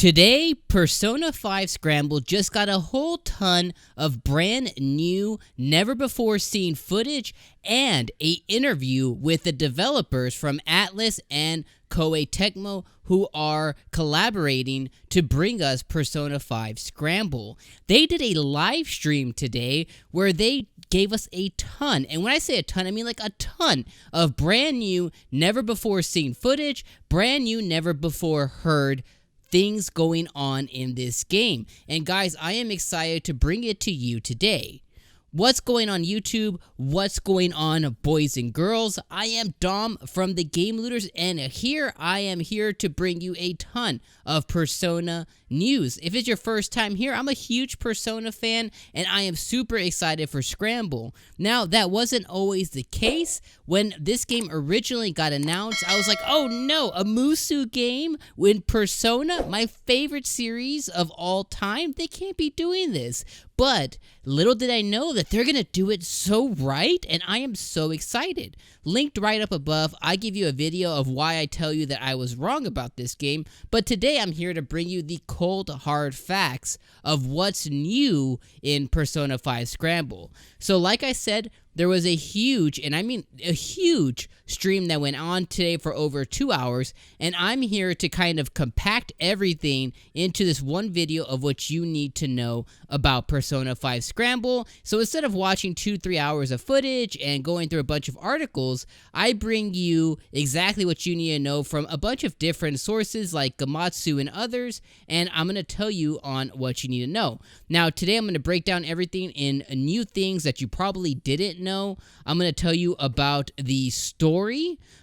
Today, Persona 5 Scramble just got a whole ton of brand new, never before seen footage and an interview with the developers from Atlus and Koei Tecmo who are collaborating to bring us Persona 5 Scramble. They did a live stream today where they gave us a ton, and when I say a ton, I mean like a ton of brand new, never before seen footage, brand new, never before heard things going on in this game. And guys, I am excited to bring it to you today. What's going on YouTube? What's going on, boys and girls? I am Dom from the Game Looters, and here I am here to bring you a ton of Persona news. If it's your first time here, I'm a huge Persona fan, and I am super excited for Scramble. Now, that wasn't always the case. When this game originally got announced, I was like, oh no, a Musou game with Persona, my favorite series of all time? They can't be doing this. But little did I know that they're going to do it so right, and I am so excited. Linked right up above, I give you a video of why I tell you that I was wrong about this game, but today I'm here to bring you the cold, hard facts of what's new in Persona 5 Scramble. So like I said, there was a huge, and I mean a huge, stream that went on today for over 2 hours, and I'm here to kind of compact everything into this one video of what you need to know about Persona 5 Scramble. So instead of watching 2-3 hours of footage and going through a bunch of articles, I bring you exactly what you need to know from a bunch of different sources like Gamatsu and others, and I'm going to tell you on what you need to know. Now today I'm going to break down everything in new things that you probably didn't know. I'm going to tell you about the story.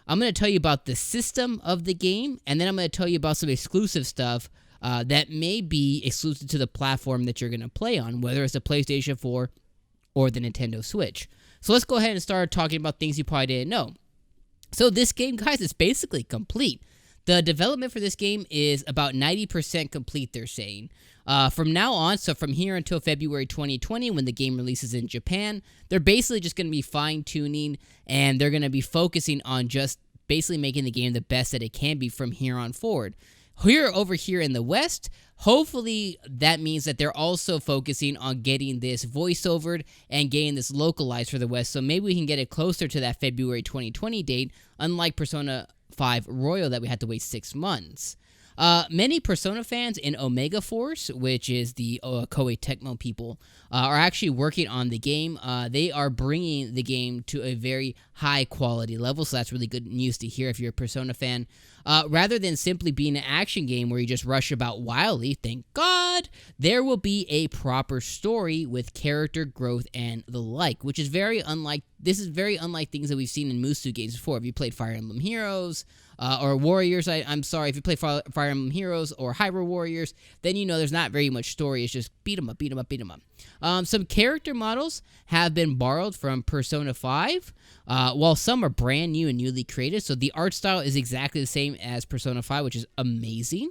I'm going to tell you about the system of the game, and then I'm going to tell you about some exclusive stuff that may be exclusive to the platform that you're going to play on, whether it's the PlayStation 4 or the Nintendo Switch. So let's go ahead and start talking about things you probably didn't know. So this game, guys, is basically complete. The development for this game is about 90% complete, they're saying. From now on, so from here until February 2020, when the game releases in Japan, they're basically just going to be fine-tuning, and they're going to be focusing on just basically making the game the best that it can be from here on forward. Over here in the West, hopefully that means that they're also focusing on getting this voiceovered and getting this localized for the West, so maybe we can get it closer to that February 2020 date, unlike Persona 5 Royal that we had to wait 6 months. Many Persona fans in Omega Force, which is the Koei Tecmo people, are actually working on the game. They are bringing the game to a very high quality level, so that's really good news to hear if you're a Persona fan. Rather than simply being an action game where you just rush about wildly, thank God, there will be a proper story with character growth and the like, which is very unlike things that we've seen in Musou games before. If you played Fire Emblem Heroes, or Warriors, I'm sorry, if you play Fire Emblem Heroes or Hyrule Warriors, then you know there's not very much story. It's just beat 'em up, beat 'em up, beat 'em up. Some character models have been borrowed from Persona 5, while some are brand new and newly created, so the art style is exactly the same as Persona 5, which is amazing.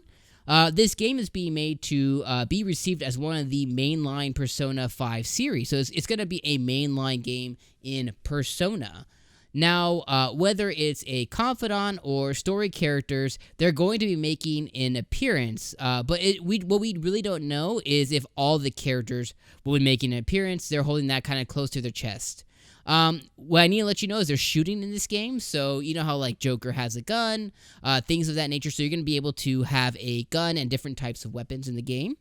This game is being made to be received as one of the mainline Persona 5 series, so it's going to be a mainline game in Persona. Now, whether it's a confidant or story characters, they're going to be making an appearance, but what we really don't know is if all the characters will be making an appearance. They're holding that kind of close to their chest. What I need to let you know is there's shooting in this game, so you know how like Joker has a gun, things of that nature, so you're going to be able to have a gun and different types of weapons in the game.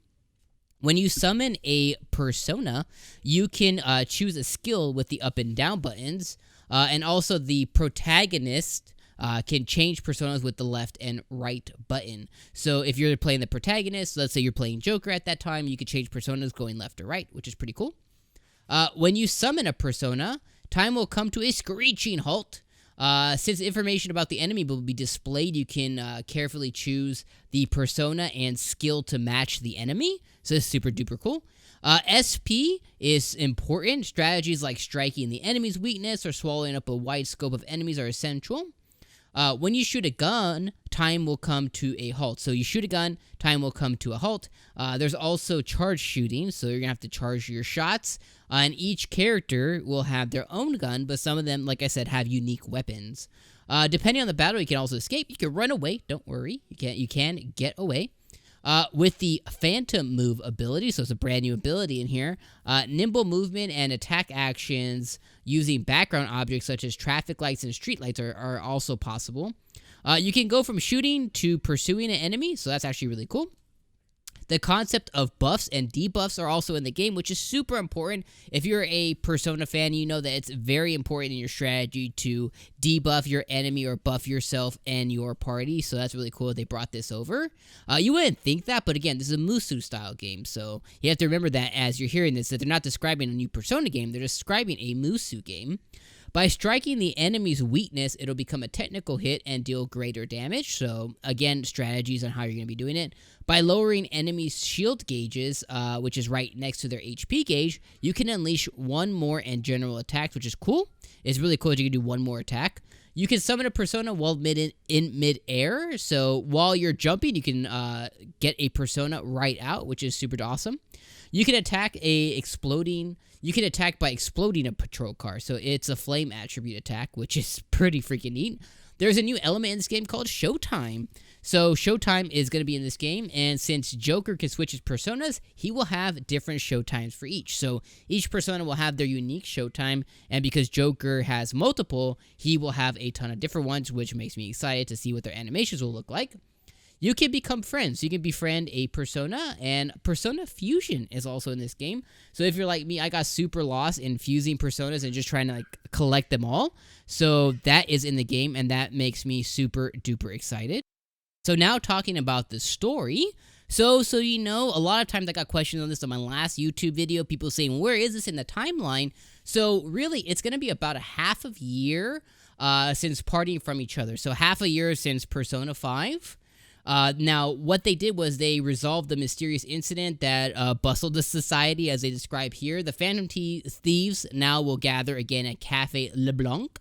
When you summon a persona, you can choose a skill with the up and down buttons, and also the protagonist can change personas with the left and right button. So if you're playing the protagonist, let's say you're playing Joker at that time, you could change personas going left or right, which is pretty cool. When you summon a persona, time will come to a screeching halt. Since information about the enemy will be displayed, you can carefully choose the persona and skill to match the enemy. So it's super duper cool. SP is important. Strategies like striking the enemy's weakness or swallowing up a wide scope of enemies are essential. When you shoot a gun, time will come to a halt. So you shoot a gun, time will come to a halt. There's also charge shooting, so you're going to have to charge your shots. And each character will have their own gun, but some of them, like I said, have unique weapons. Depending on the battle, you can also escape. You can run away. Don't worry. You can get away. with the Phantom Move ability, so it's a brand new ability in here. Nimble movement and attack actions using background objects such as traffic lights and street lights are also possible. You can go from shooting to pursuing an enemy, so that's actually really cool. The concept of buffs and debuffs are also in the game, which is super important. If you're a Persona fan, you know that it's very important in your strategy to debuff your enemy or buff yourself and your party, so that's really cool they brought this over. You wouldn't think that, but again, this is a Musou-style game, so you have to remember that as you're hearing this, that they're not describing a new Persona game, they're describing a Musou game. By striking the enemy's weakness, it'll become a technical hit and deal greater damage. So, again, strategies on how you're going to be doing it. By lowering enemies' shield gauges, which is right next to their HP gauge, you can unleash one more and general attacks, which is cool. It's really cool that you can do one more attack. You can summon a persona while in mid-air. So, while you're jumping, you can get a persona right out, which is super awesome. You can attack by exploding a patrol car, so it's a flame attribute attack, which is pretty freaking neat. There's a new element in this game called Showtime. So Showtime is going to be in this game, and since Joker can switch his personas, he will have different showtimes for each. So each persona will have their unique showtime, and because Joker has multiple, he will have a ton of different ones, which makes me excited to see what their animations will look like. You can become friends. You can befriend a persona, and Persona Fusion is also in this game. So if you're like me, I got super lost in fusing personas and just trying to collect them all. So that is in the game, and that makes me super duper excited. So now talking about the story. So you know, a lot of times I got questions on this on my last YouTube video, people saying, where is this in the timeline? So really, it's going to be about a half of year since parting from each other. So half a year since Persona 5. Now, what they did was they resolved the mysterious incident that bustled the society, as they describe here. The Phantom Thieves now will gather again at Café LeBlanc.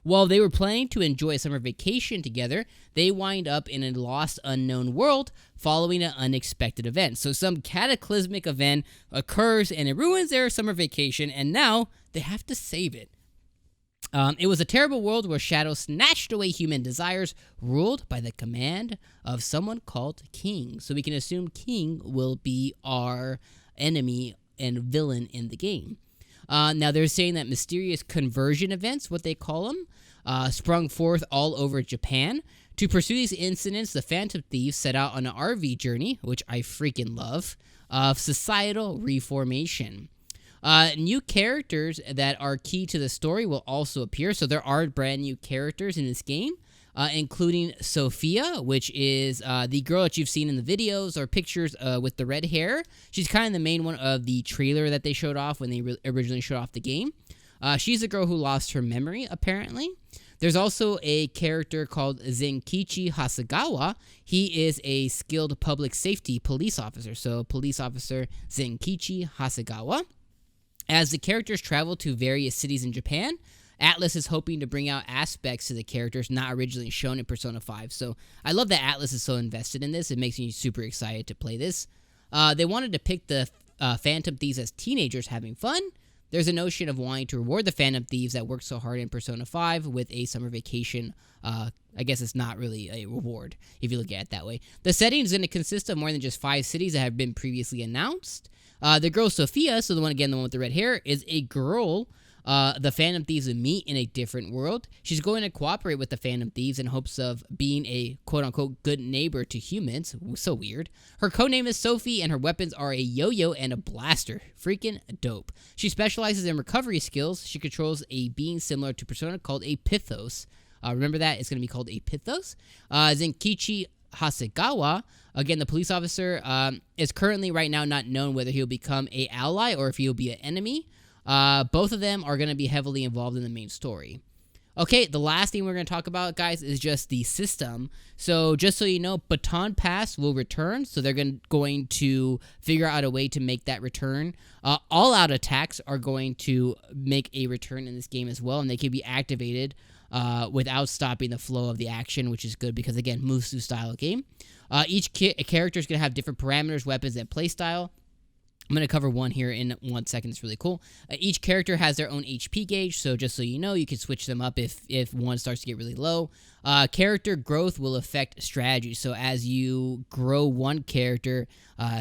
While they were planning to enjoy a summer vacation together, they wind up in a lost, unknown world following an unexpected event. So some cataclysmic event occurs and it ruins their summer vacation, and now they have to save it. It was a terrible world where Shadow snatched away human desires, ruled by the command of someone called King. So we can assume King will be our enemy and villain in the game. Now they're saying that mysterious conversion events, what they call them, sprung forth all over Japan. To pursue these incidents, the Phantom Thieves set out on an RV journey, which I freaking love, of societal reformation. New characters that are key to the story will also appear. So there are brand new characters in this game, including Sophia, which is the girl that you've seen in the videos or pictures with the red hair. She's kind of the main one of the trailer that they showed off when they originally showed off the game. She's a girl who lost her memory, apparently. There's also a character called Zenkichi Hasegawa. He is a skilled public safety police officer. So police officer Zenkichi Hasegawa. As the characters travel to various cities in Japan, Atlus is hoping to bring out aspects to the characters not originally shown in Persona 5. So I love that Atlus is so invested in this. It makes me super excited to play this. They wanted to pick the Phantom Thieves as teenagers having fun. There's a notion of wanting to reward the Phantom Thieves that worked so hard in Persona 5 with a summer vacation. I guess it's not really a reward if you look at it that way. The setting is going to consist of more than just 5 cities that have been previously announced. The girl Sophia, so the one with the red hair, is a girl the Phantom Thieves will meet in a different world. She's going to cooperate with the Phantom Thieves in hopes of being a quote-unquote good neighbor to humans. So weird. Her codename is Sophie, and her weapons are a yo-yo and a blaster. Freaking dope. She specializes in recovery skills. She controls a being similar to Persona called a Pythos. Remember that? It's going to be called a Pythos. Zenkichi Hasegawa, again, the police officer, is currently right now not known whether he'll become an ally or if he'll be an enemy. Both of them are going to be heavily involved in the main story. Okay, the last thing we're going to talk about, guys, is just the system. So just so you know, Baton Pass will return, so they're going to figure out a way to make that return. All-out attacks are going to make a return in this game as well, and they can be activated without stopping the flow of the action, which is good because, again, Musou style game. Each character is going to have different parameters, weapons, and playstyle. I'm going to cover one here in 1 second. It's really cool. Each character has their own HP gauge, so just so you know, you can switch them up if one starts to get really low. Character growth will affect strategy, so as you grow one character,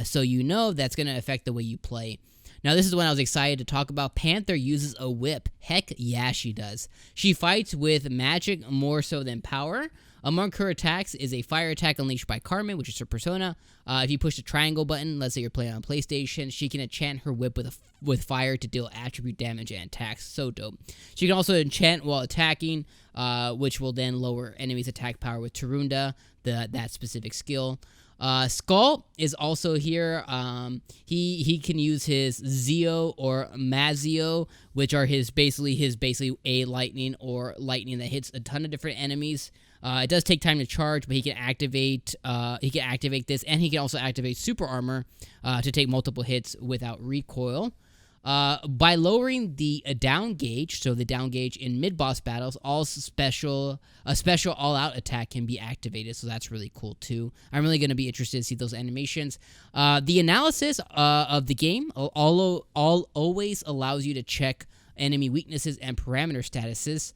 so you know that's going to affect the way you play. Now, this is when I was excited to talk about. Panther uses a whip. Heck yeah, she does. She fights with magic more so than power. Among her attacks is a fire attack unleashed by Carmen, which is her persona. If you push the triangle button, let's say you're playing on PlayStation, she can enchant her whip with fire to deal attribute damage and attacks. So dope. She can also enchant while attacking, which will then lower enemies' attack power with Tarunda, that specific skill. Skull is also here. He can use his Zeo or Mazio, which are his basically a lightning or lightning that hits a ton of different enemies. It does take time to charge, but he can activate this, and he can also activate super armor to take multiple hits without recoil. By lowering the down gauge, so the down gauge in mid-boss battles, a special all-out attack can be activated, so that's really cool too. I'm really going to be interested to see those animations. The analysis of the game always allows you to check enemy weaknesses and parameter statuses.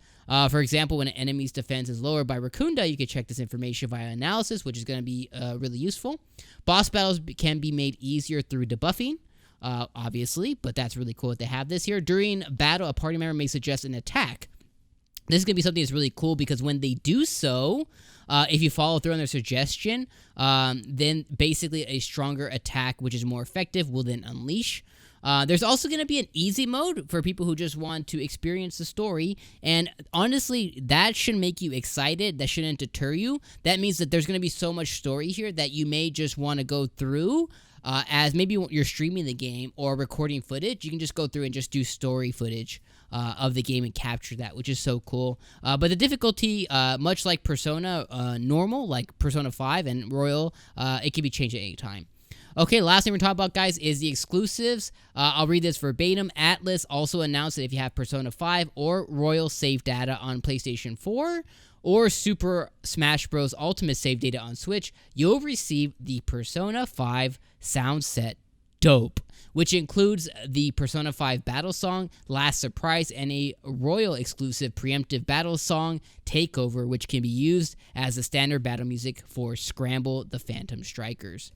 For example, when an enemy's defense is lowered by Raccoonda, you can check this information via analysis, which is going to be really useful. Boss battles can be made easier through debuffing. Obviously, but that's really cool that they have this here. During battle, a party member may suggest an attack. This is going to be something that's really cool because when they do so, if you follow through on their suggestion, then basically a stronger attack, which is more effective, will then unleash. There's also going to be an easy mode for people who just want to experience the story, and honestly, that should make you excited. That shouldn't deter you. That means that there's going to be so much story here that you may just want to go through. As maybe you're streaming the game or recording footage, you can just go through and just do story footage of the game and capture that, which is so cool. But the difficulty, much like Persona normal, like Persona 5 and Royal, it can be changed at any time. Okay, last thing we're talking about, guys, is the exclusives. I'll read this verbatim. Atlus also announced that if you have Persona 5 or Royal save data on PlayStation 4, or Super Smash Bros. Ultimate save data on Switch, you'll receive the Persona 5 sound set Dope, which includes the Persona 5 battle song, Last Surprise, and a Royal exclusive preemptive battle song, Takeover, which can be used as the standard battle music for Scramble the Phantom Strikers.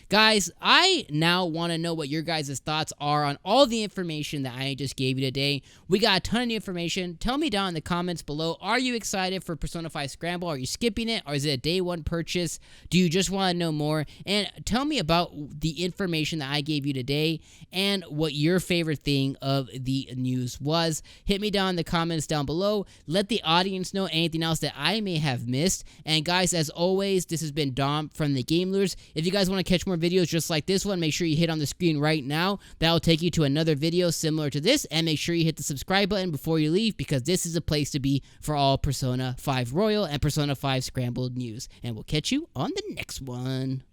Guys, I now want to know what your guys' thoughts are on all the information that I just gave you today. We got a ton of new information. Tell me down in the comments below, are you excited for Persona 5 Scramble? Are you skipping it? Or is it a day one purchase? Do you just want to know more? And tell me about the information that I gave you today and what your favorite thing of the news was. Hit me down in the comments down below. Let the audience know anything else that I may have missed. And guys, as always, this has been Dom from the Game Lures. If you guys want to catch more videos just like this one, make sure you hit on the screen right now. That'll take you to another video similar to this, and make sure you hit the subscribe button before you leave, because this is a place to be for all Persona 5 Royal and Persona 5 Scrambled news. And we'll catch you on the next one.